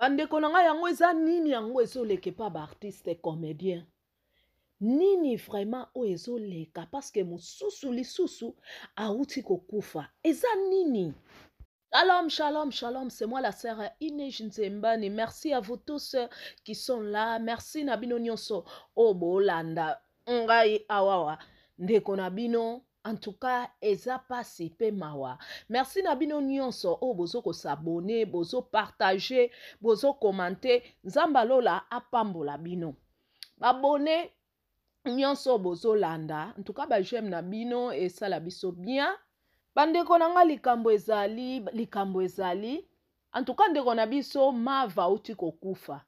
Bandeko na ngai yango eza nini yango ezoleka pa ba artiste comédien? Nini vraiment o ezoleka parce que mosusu lisusu auti kokufa. Eza nini? Shalom, shalom, shalom, c'est moi la sœur Inej Nzembani. Merci à vous tous qui sont là. Merci na bino nyonso o bolanda ngai awawa ndeko na bino. En tout cas, eza pasi pe mawa. Merci na bino nyonso o bozo ko s'abonner, bozo partager, bozo commenter. Nzamba lola apambola bino. Abonner nyonso bozo landa. En tout cas, ba j'aime na bino et ça la biso bien. Bandeko na nga likambo ezali. En tout cas, ndeko na biso mava uti kokufa.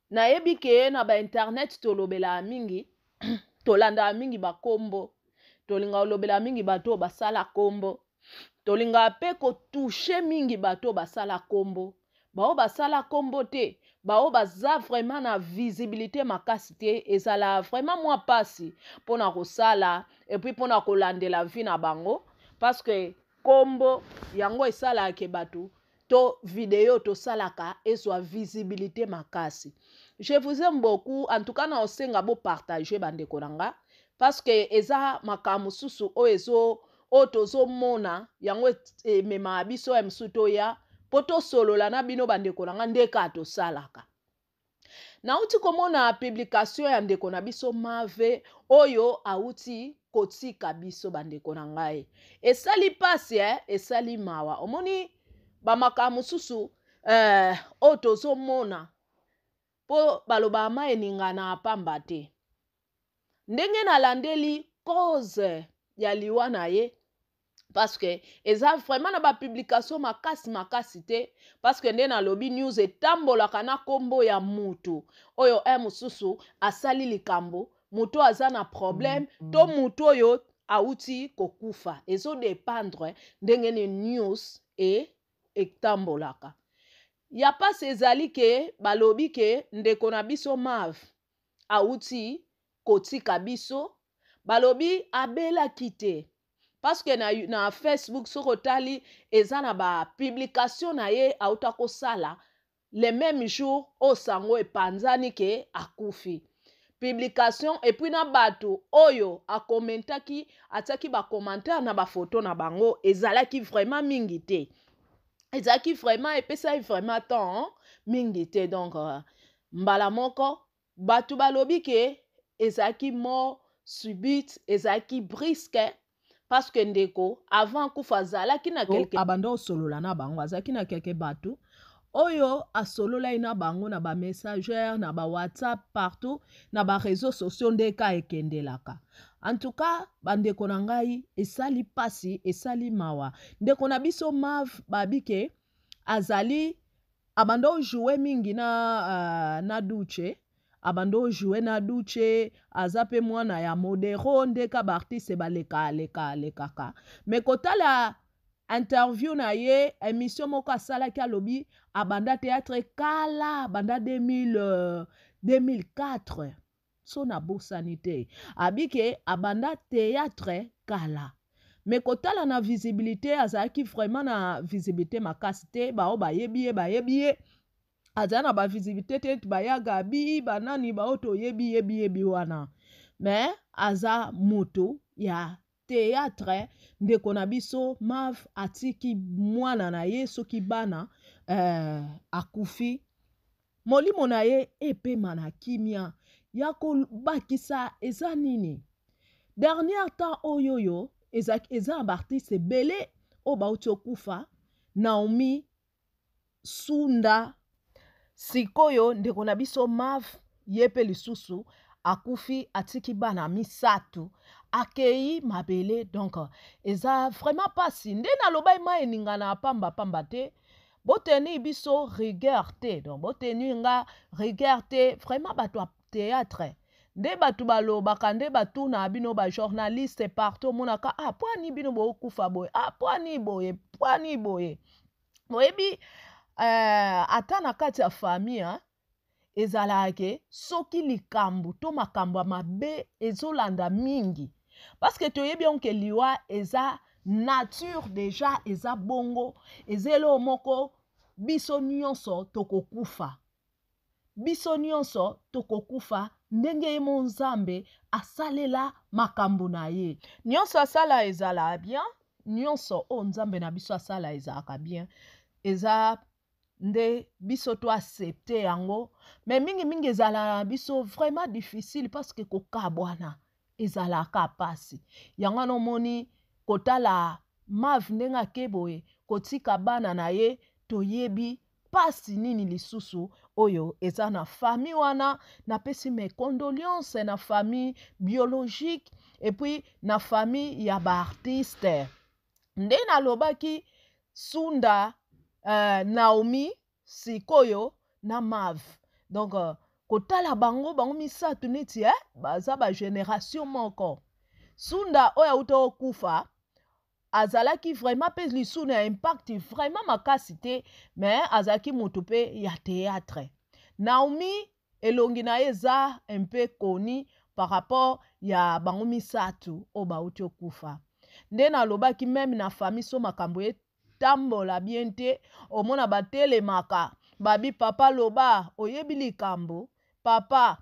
Na yebi ke na ba internet tolobela mingi, tolanda mingi ba kombo. Tolinga olobela mingi bato basala kombo. Tolinga pe ko toucher mingi bato basala kombo. Bao basala kombo te. Bao baza vraiment na visibilité makasi te. Ezala vraiment moi pasi. Pona kosala. Et puis pona kolande la vie na bango. Parce que kombo yango esala ke bato. To vidéo to salaka ezwa visibilité makasi. Je vous aime beaucoup. En tout cas na osenga bo partager bandeko nanga. Parce que eza makamu susu o ezo o tozo mona yango mema biso msuto ya poto solo la na bino bandeko nanga ndeka to salaka. Na uti komona publication ya ndeko na biso mave oyo auti kotika biso bandeko na ngai. Esali pasi esali mawa. Omoni ba makamu susu o tozo mona po baloba ma eninga na apamba te. Ndenge na landeli cause ya liwa na ye parce que eza vraiment na ba publication makasi te parce que nde na lobi news etambolaka na kombo ya mutu oyo mususu asali likambo mutu aza na problème to mutu oyo auti kokufa ezo dépendre ndenge ni news etambolaka. Ya pas ezali ke balobi ke ndeko na biso mav auti kotika biso balobi abela kite parce que na Facebook soko tali eza na ba publication na ye auta ko sala le même jour o sango epanzani ke akufi publication et puis na bato oyo a commentaki ataki ba commentaire na ba photo na bango ezalaki vraiment mingi te ezalaki vraiment epesa vraiment temps mingi te donc mbala moko bato balobi ke ezaki mort subite ezaki brisque parce que ndeko avant kufa zalaki na quelque abando solola na bango azaki na quelque bato oyo asolola ina bango na ba messager na ba WhatsApp partout na ba réseaux sociaux ndeka ekendelaka. En tout cas bandeko na ngai esali pasi esali mawa ndeko na biso mav babike azali abando jouer mingi na duche abando jouer na duche azape mwana ya modero ndeka ba artiste baleka mais kotala interview na ye émission moko asalaki alobi abanda théâtre kala banda 2004 so na bosanité abike abanda théâtre kala mais kotala na visibilité azalaki vraiment na visibilité makasi te bao bayebi aza na ba visibilité te bayaga bi banani baoto yebi wana mais aza moto ya théâtre ndeko na biso mav atiki mwana na ye soki bana akufi molimo na ye epema na kimia ya kobakisa eza nini dernier temps oyoyo eza ba artiste belé o bauti okufa Naomi Sunda sikoyo ndeko na biso mav yepe lisusu akufi atiki bana misatu akei mabele donc eza vraiment pasi nde na lobai ma eninga na pamba te boteni biso rigueur te donc boteni nga rigueur te vraiment bato a théâtre nde bato balobaka nde bato na bino ba journaliste partout monaka poani bino bokufa boye poani boye moyebi ata na kati ya famille ezalake soki likambo to makambo mabe ezolanda mingi parce que toyebi onke liwa eza nature déjà eza bongo ezelo moko biso nyonso tokokufa. Biso nyonso tokokufa ndenge ye Nzambe asalela makambo na ye. Nyonso asala ezala bien, nyonso o Nzambe na biso asala ezalaka bien. Eza nde biso to accepter yango, mais mingi ezala na biso vraiment difficile parce que kokabwana ezalaka pasi. Yango no moni kotala Mav ndenge akeboye kotika bana na ye toyebi pasi nini lisusu oyo eza na famille wana. Napesi mes condoléances na famille biologique et puis na famille ya ba artiste. Nde nalobaki Sunda Naomi sikoyo na Mav. Donc kotala bango misatu neti baza ba génération moko. Sunda oya uto kufa azalaki vraiment pe lisu na impact vraiment makasi te, mais azalaki mutu pe ya théâtre. Naomi elongi na eza un peu connu par rapport ya bango misatu o bauti okufa. Nde nalobaki même na famille so makambo tambola bien te, omona batelemaka babi papa loba oyebi likambo, papa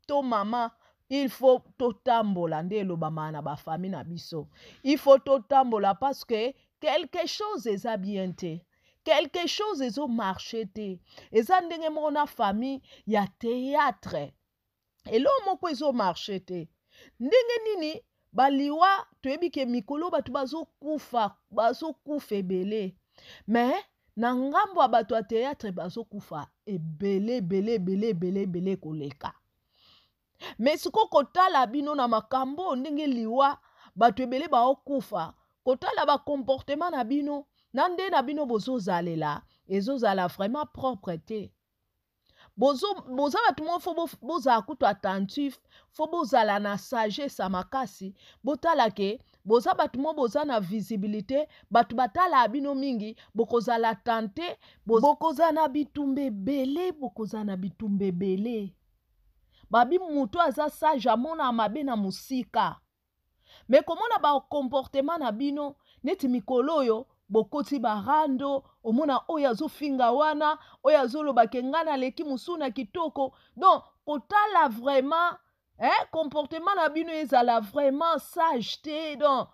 to mama il faut totambola nde elobama na ba famille na biso. Il faut totambola parce que quelque chose eza bien te. Quelque chose ezo marché te. Eza ndenge moko na famille ya théâtre. Elo moko ezo marché te. Ndenge nini baliwa toyebi ke mikolo batu bazo kufa ebele. Mais na ngambo ya bato ya théâtre bazo kufa ebele koleka. Mais siko kotala bino na makambo ndenge liwa bato ebele baokufa, kotala ba comportement na bino na nde na bino bozozalela ezozala vraiment propre te. Boza batu mo fo boza kutu attentif, fo bozala na sagesse makasi, botala ke boza batu mo boza na visibilité, batu batala bino mingi, bokozala tante, bokoza na bitumbe bele. Babi mutu aza sage amona mabe na musika. Mais komona ba comportement na bino neti mikolo oyo bokoti barando, omona oyo azofinga wana, oyo azoloba ke nga naleki musuna kitoko. Donc kotala vraiment comportement na bino ezala vraiment sage te. Donc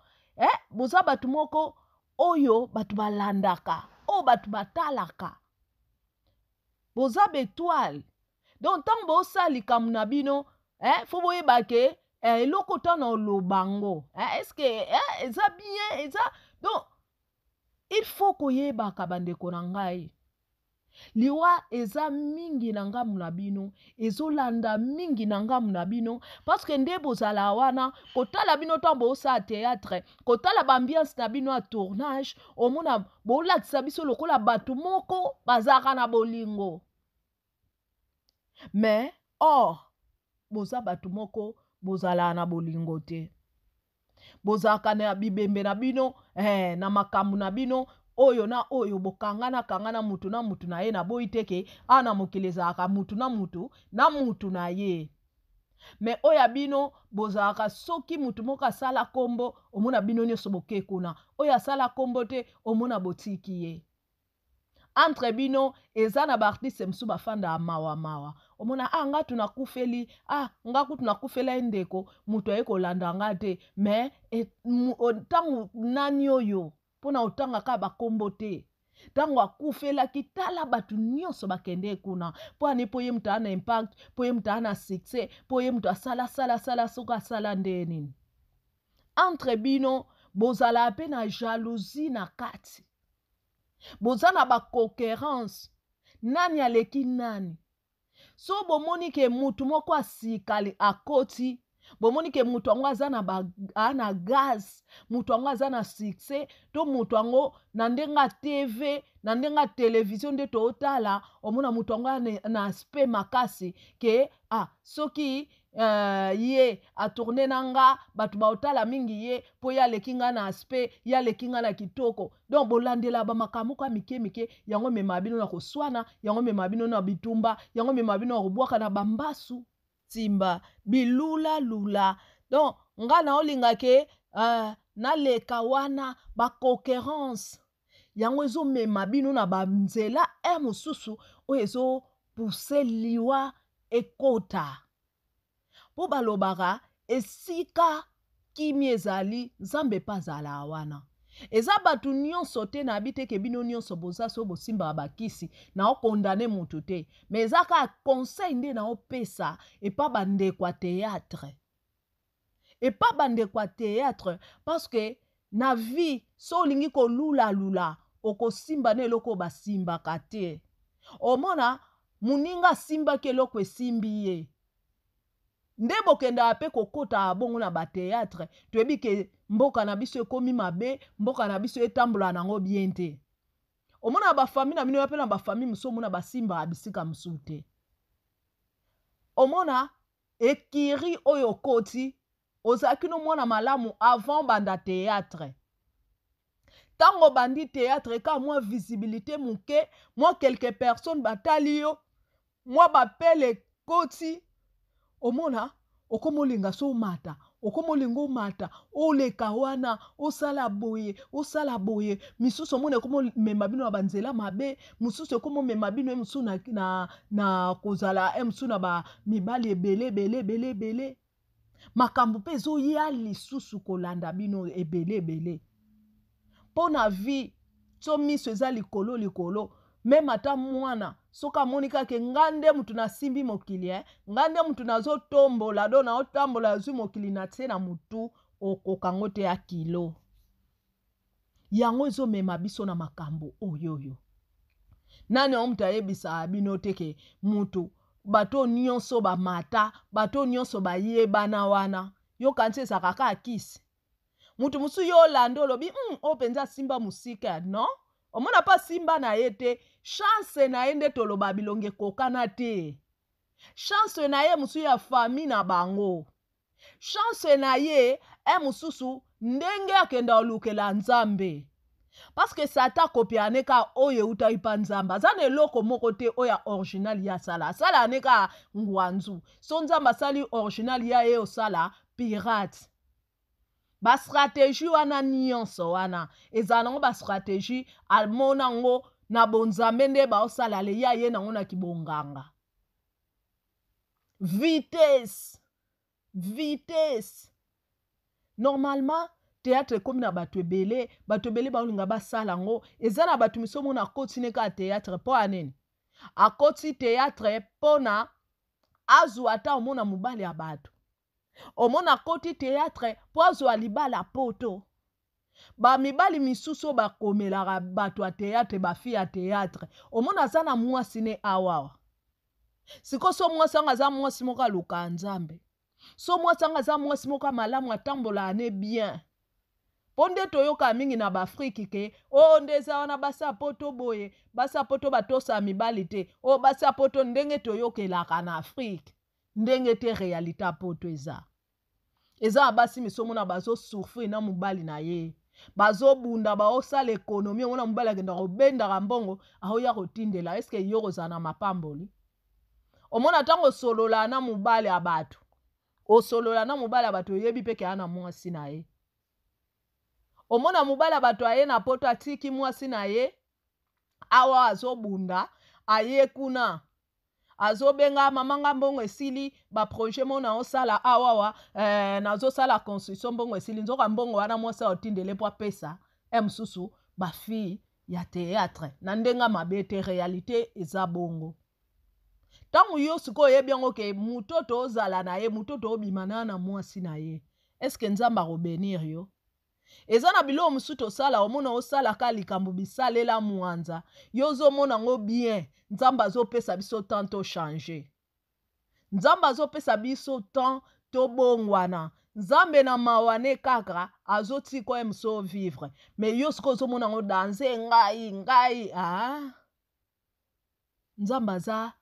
boza batu moko oyo batu balandaka, oyo batu batalaka. Boza betoile. Donc tant bosali kam na bino faut boyeba ke eloko tana olobango est-ce que eza bien eza. Donc il faut koyeba ka bandeko na ngai liwa eza mingi na ngamu na bino, ezolanda mingi na ngamu na bino parce que nde bozala wana kotala bino tambo osa théâtre, kotala bambiance na bino a tournage, omona bolakisa biso lokola batu moko bazaka na bolingo. Mais or boza batu moko bozala na bolingo te. Bozaka na bibembe na bino na makambu na bino oyo na oyo bokangana mutu na ye na boyi teke ana mokelezaka mutu na mutu na ye. Mais oya bino bozaka soki mutu moko asala kombo omona bino nyonso boke kuna, oya sala kombo te omona botiki ye. Entre bino eza na ba artiste msu bafanda mawa. Omona nga tunakufeli, nga tunakufela endeko, mutu aye kolanda nga te. Mais tangu nani oyo pona otanga ka bakombo te. Tangu akufela kitala batu nyonso bakende kuna. Po ye mutu ana impact, po ye mutu ana succès, po ye mutu asala soka sala ndeni. Entre bino bozala pe na jalousie na kati. Boza na ba concurrence. Nani aleki nani? So bomoni ke mutu moko asikali akoti, bomoni ke mutu ango aza na gaz, mutu ango aza na succès, to mutu ango na ndenga TV, na ndenga television nde to otala, omona mutu ango na aspect makasi ke soki ye a tourné nanga batu ba otala mingi ye po ya lekinga na aspect ya lekinga na kitoko. Donc bolandela ba makambo kwa mike yango mema bino na koswana, yango mema bino na bitumba, yango mema bino na kobwaka na bambasu timba bilula. Donc nga na olinga ke na leka wana ba concurrence yango ezomema bino na banzela mosusu oyo ezopuse liwa ekota mpo balobaka esika kimi ezali nzambe mpe azala wana eza bato nyonso te na abi teke bino nyonso boza so bosimbaka bakisi na okondane mutu te me eza kaka conseil nde na opesa epa bandeko ya théâtre epa bandeko ya théâtre parce que na vie so olingi kolulalula okosimba na eloko basimbaka te omona moninga asimbaki eloko esimbi ye nde bokendaka mpe kokota bongo na bateatre toyebi ke mboka na biso ekomi mabe mboka na biso etambola nango bien te omona bafami na bino mpe na bafami mosusu omona basimbaka bisika mosusu te omona ekiri oyo okoti ozalaki no mwana malamu avant banda théâtre tango bandi théâtre ka mwa visibilité moke mwa quelques personnes batali yo mwa bapele koti omona okomolinga so mata okomolinga omata oleka wana osala boye misusu omona ekomomema bino na banzela mabe mosusu ekomomema bino mosusu na kozala mosusu na bamibali ebele makambo mpe ezoya lisusu kolanda bino ebele mpo na vie so miso eza likolo meme ata mwana soki amoni kaka nga nde mutu nasimbi mokili nga nde mutu nazotombola do naotambola azwi mokili na tie na mutu okokango te ya kilo yango ezomema biso na makambo oyoyo nani omutu ayebisaka bino teke mutu bato nyonso bamata bato nyonso bayebana wana yoka nti ezaka kaka kisi mutu mosusu yo olanda olobi o mpenza simba mosika non omona pa simba na ye te chance na ye nde toloba bilonge kokana te chance na ye mosusu ya fami na bango chance na ye mosusu ndenge akenda olukela nzambe parce sata kopia neka oyo eutaki mpa nzambe aza na eloko moko te oyo original ya asala neka ngwanzu so nzambe asali original ya ye osala pirate bastratégie wana nyonso wana ezala nango bastratégie amona ngo na bonzambe nde baosala le ya ye nango na kibonganga vitesse normalement théâtre ekomi na bato ebele baolinga basala ngo eza na bato miso mona akoti neka théâtre mpo aneni akoti théâtre mpona azwa ata omona mobali ya bato omona akoti théâtre mpo azwa libala poto bamibali misusu bakomelaka bato ya théâtre bafi ya théâtre omona aza na mwasi ne awawa siko so mwasi anga aza mwasi moko aluka nzambe so mwasi anga aza mwasi moko malamu atambola ane bien mpo nde toyoka mingi na baafriki ke nde eza wana basa poto boye basa poto batosa mibali te basa poto ndenge toyokelaka na afrike ndenge te realite poto eza basi misomona bazosurfri na mobali na ye bazobunda baosala ekonomi omona mobali akenda kobendaka mbongo aoya kotindela eske yo kozala na mapamboli omona ntango osolola na mobali ya bato oyebi peke ya na mwasi na ye omona mobali ya bato aye na poto atiki mwasi na ye awa azobunda aye kuna azobenga mamanga mbongo esili baprojet mo na osala awawa nazosala construction mbongo esili nzoka mbongo wana mwasi otindele po apesa mosusu bafille ya théâtre na ndenga mabe te réalité eza bongo ntango yo sikoyo oyebi yango ke mutoto ozala na ye mutoto obimana na mwasi na ye eske nzambe akobenir yo eza na biloko mosusu tosala omona osalaka likambo bisalela mwanza yo ozomona ngo bien nzambe azopesa biso temps tochange nzambe azopesa biso temps tobongwana nzambe na mawane kaka azotika oyo mosusu vivre me yo sikoyo ozomona ngo danse ngai nzambe aza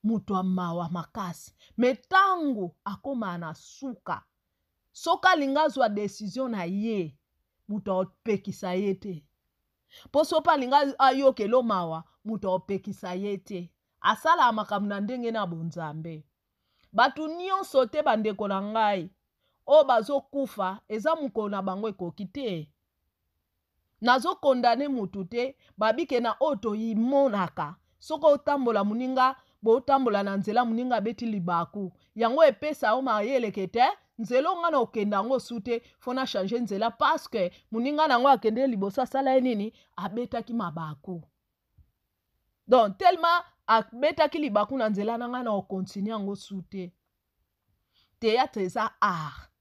mutu ya mawa makasi me ntango akoma na suka soki alingi azwa desizio na ye mutu aopekisa ye te mpo soki alingi ayokela mawa mutu aopekisa ye te asala makambo na ndenge na bonzambe bato nyonso te bandeko na ngai oyo bazokufa eza mokolo na bango ekoki te nazo kondane mutu te babike na oto yimonaka soko otambola muninga botambola na nzela muninga beti libaku yango epesa o mayeleke te nzela nga na okenda ngo sute fona changer nzela parce que muninga nango akende liboso asala ye nini abetaki mabaku donc tellement abetaki libaku na nzela nanga na okontinue yango sute théâtre eza art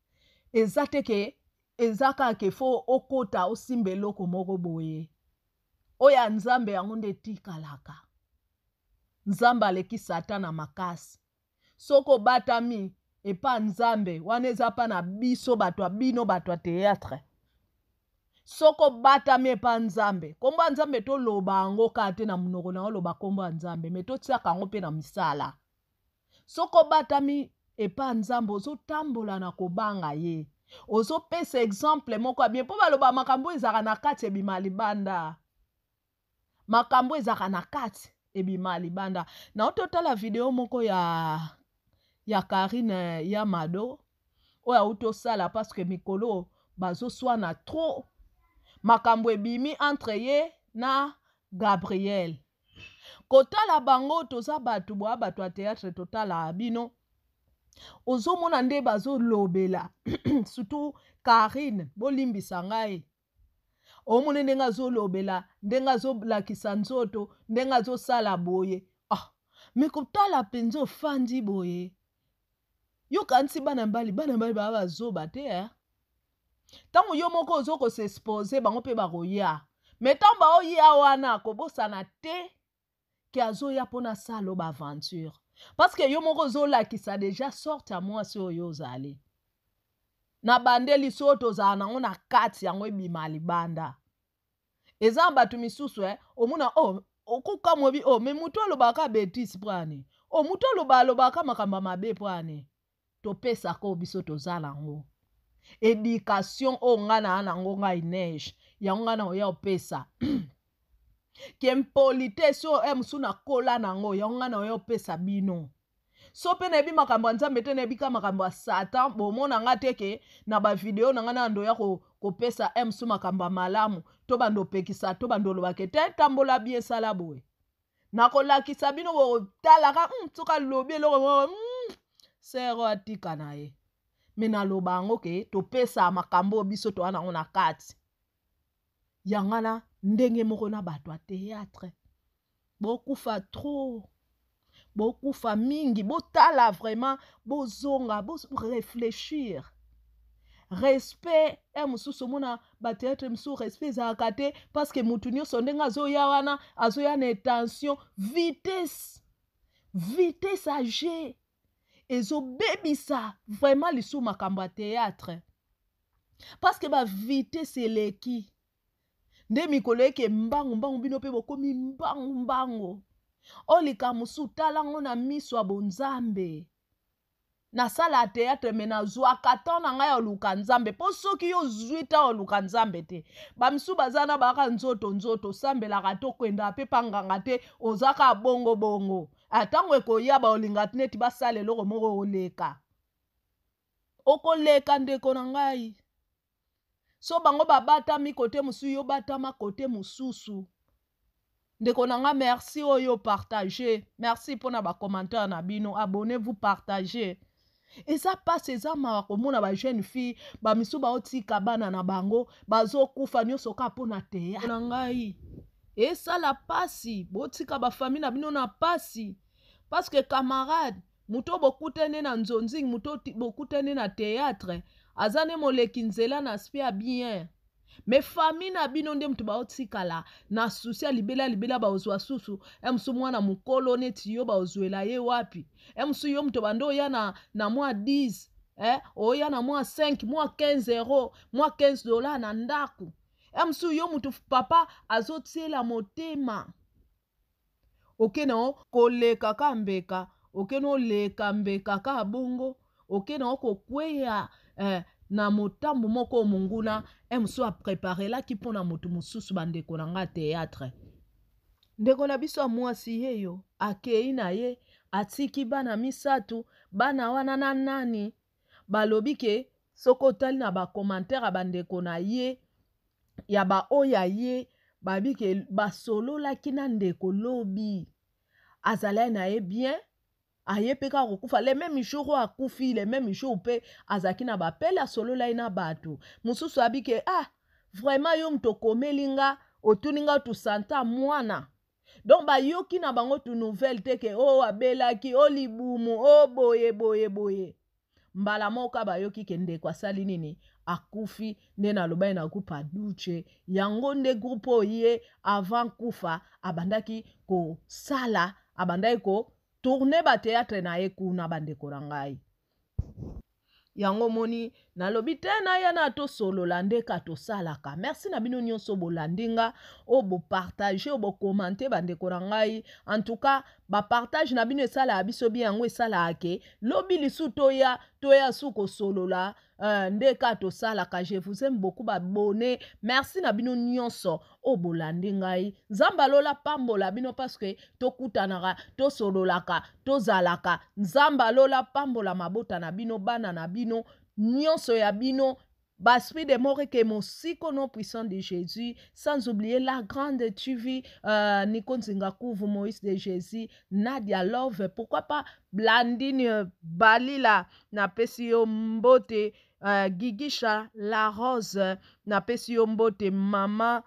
eza teke eza kaka fo okota osimba eloko moko boye oya nzambe yango nde tikalaka nzambe aleki satana makasi soko obatami epa nzambe wana eza pa na biso bato ya bino bato ya théâtre soko obatami epa nzambe kombo ya nzambe toloba yango kaka te na monoko na oloba kombo ya nzambe me totiaka yango mpe na misala soko obatami epa nzambe ozotambola na kobanga ye ozopesa exemple moko ya bien mpo baloba makambo ezaka na kati ebima libanda makambo ezaka na kati ebima libanda na ototala video moko ya Karine ya Mado oyo autosala parce que mikolo bazoswana trop makambo ebimi entre ye na Gabriel kotala bango toza bato boa bato ya théâtre totala bino ozomona nde bazolobela surtout Karine bolimbisa ngai omone ndenge azolobela ndenge azolakisa nzoto ndenge azosala boye me kotala mpenza ofandi boye yokanisi bana mbali baa bazoba te ntango yo moko ozokosexpose bango mpe bakoya me ntango baoya wana kobosana te ke azoya mpona sala baaventure parce que yo moko ozolakisa deja sorte ya mwasi oyo ozali na bandeli so tozala nango na kati yango ebima libanda eza bato misusu omona okuka mobi me mutu alobaka betisi pwani mutu alobaka makambo mabe pwani topesaka biso tozala yango éducation oyo nga na nango ngai neige yango nga na oya opesa ke mpolitesse oyo mosu na kola nango yango nga na oya opesa bino so mpe nayebi makambo ya nzambe te nayebi ka makambo ya satan bomona nga teke na bavideo na nga na ndoya kopesa mosu makambo ya malamu to bando opekisa to bando olobake te tambola bien sala boye nakolakisa bino botalaka soki alobi eloko sero atika na ye me naloba yango ke topesa makambo biso toa nango na kati yangana ndenge moko na bato ya théâtre bokufa trop bokufa mingi botala vraiment bozonga réfléchir respect mosusu omona bateatre mosusu respect ezalaka te parce que mutu nyonso ndenge azoya wana azoya na intention vitesse age ezobebisa vraiment lisu makambo ya théâtre parce que bavitesse eleki nde mikolo eke mbangu bino mpe bokomi mbangu olika mosu talango na miso ya bonzambe nasala ya théâtre me nazwaka ntan na ngai oluka nzambe mpo soki yo ozwi ntan oluka nzambe te bamisu baza na baka nzoto osambelaka to kwenda mpe panganga te ozaka bongo ntango ekoyaba olinga neti basala eloko moko oleka okoleka ndeko na ngai so bango babatami kote mosusu yo batama kote mosusu ndeko na nga merci oyo partager merci mpona bacommentaire na bino abonnez-vous partager eza pasi eza mawa komona bajeune fille bamisu baotika bana na bango bazokufa nyonso ka mpona teya na ngai esala pasi botika bafamile na bino na pasi parce que camarade muto bokutene na nzonzi muto bokutene na théâtre aza ne moleki nzela na spe ya bien me famille na bino nde mutu baotikala na susi ya libela baozwa susu mosu mwana mokolo neti yo baozwela ye wapi mosu yo mutu bando oya na mwa 10 oya na mwa 5 mwa 15 euro mwa 15 dollars na ndaku mosu yo mutu papa azotiela motema okena koleka ka mbeka okena oleka mbeka ka bongo okena kokweya na motambo moko monguna mosu apreparelaki mpona motu mosusu bandeko na nga théâtre ndeko na biso ya mwasi yeyo akei na ye atiki bana misatu bana wana na nani balobi ke soko otali na bakomantere ya bandeko na ye ya ba oya ye babi ke basolola kina ndeko lobi azala na ye bien aye pe ka kokufa le même jour akufi le même jour pe azaki na bapele asolola ye na bato mosusu abi ke vraiment yo mutu okomeli nga otuni nga tusanta mwana donc bayoki na bango tu nouvelle te ke abelaki libumu boye boye boye mbala moko bayoki ke ndeko asali nini akufi nde naloba ye na groupe aduche yango nde groupe oye avant kufa abandaki kosala abandaki tourne bateatre na ye kuna bandeko na ngai yango moni nalobi te na ya na tosolola ndeka tosalaka merci na bino nyonso bolandinga bopartage bokomante bandeko na ngai en tout cas bapartage na bino esala biso bi yango esala ke lobi lisu toya su kosolola ndeka tosalaka je vous aime beaucoup babone merci na bino nyonso bolandi ngai nzambe alola pambola bino parce que tokutanaka tosololaka tozalaka nzambe alola pambola mabota na bino bana na bino nyonso ya bino Baspi de Moreke Mosiko non puissant de Jésus, sans oublier la grande TV, Nico Nzingakuvu, Moïse de Jésus, Nadia Love, pourquoi pas Blandine Balila, Napesio Mbote, Gigisha La Rose, Napesio Mbote, Mama